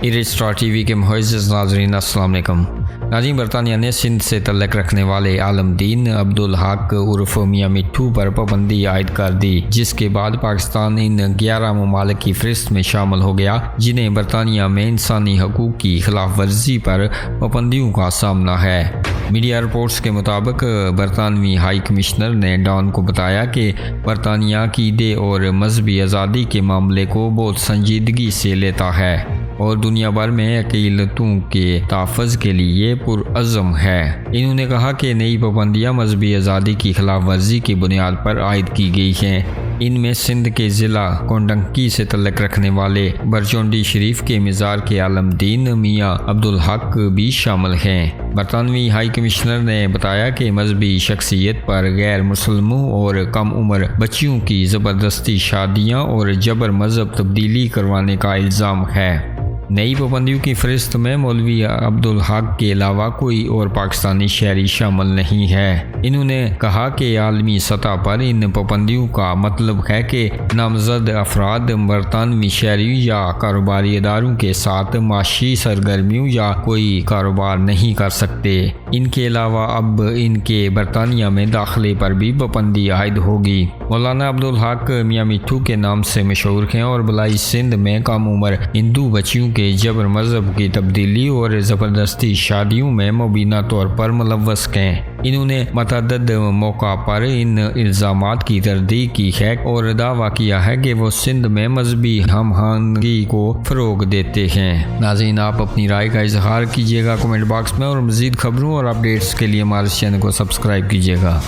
ایرسٹار T V کے معزز ناظرین السلام علیکم۔ ناظرین، برطانیہ نے سندھ سے تعلق رکھنے والے عالم دین عبدالحق عرف میاں مٹھو پر پابندی عائد کر دی، جس کے بعد پاکستان ان 11 ممالک کی فہرست میں شامل ہو گیا جنہیں برطانیہ میں انسانی حقوق کی خلاف ورزی پر پابندیوں کا سامنا ہے۔ میڈیا رپورٹس کے مطابق برطانوی ہائی کمشنر نے ڈان کو بتایا کہ برطانیہ عقیدے اور مذہبی آزادی کے معاملے کو بہت سنجیدگی سے لیتا ہے اور دنیا بھر میں اقلیتوں کے تحفظ کے لیے پرعزم ہے۔ انہوں نے کہا کہ نئی پابندیاں مذہبی آزادی کی خلاف ورزی کی بنیاد پر عائد کی گئی ہیں۔ ان میں سندھ کے ضلع کونڈنکی سے تعلق رکھنے والے برچونڈی شریف کے مزار کے عالم دین میاں عبدالحق بھی شامل ہیں۔ برطانوی ہائی کمشنر نے بتایا کہ مذہبی شخصیت پر غیر مسلموں اور کم عمر بچیوں کی زبردستی شادیاں اور جبر مذہب تبدیلی کروانے کا الزام ہے۔ نئی پابندیوں کی فہرست میں مولوی عبدالحق کے علاوہ کوئی اور پاکستانی شہری شامل نہیں ہے۔ انہوں نے کہا کہ عالمی سطح پر ان پابندیوں کا مطلب ہے کہ نامزد افراد برطانوی شہریوں یا کاروباری اداروں کے ساتھ معاشی سرگرمیوں یا کوئی کاروبار نہیں کر سکتے۔ ان کے علاوہ اب ان کے برطانیہ میں داخلے پر بھی پابندی عائد ہوگی۔ مولانا عبدالحق میاں مٹھو کے نام سے مشہور ہیں اور بلائی سندھ میں کم عمر ہندو بچیوں کے جبر مذہب کی تبدیلی اور زبردستی شادیوں میں مبینہ طور پر ملوث ہیں۔ انہوں نے متعدد موقع پر ان الزامات کی تردید کی ہے اور دعویٰ کیا ہے کہ وہ سندھ میں مذہبی ہم آہنگی کو فروغ دیتے ہیں۔ ناظرین، آپ اپنی رائے کا اظہار کیجیے گا کمنٹ باکس میں اور مزید خبروں اور اپڈیٹس کے لیے ہمارے چینل کو سبسکرائب کیجیے گا۔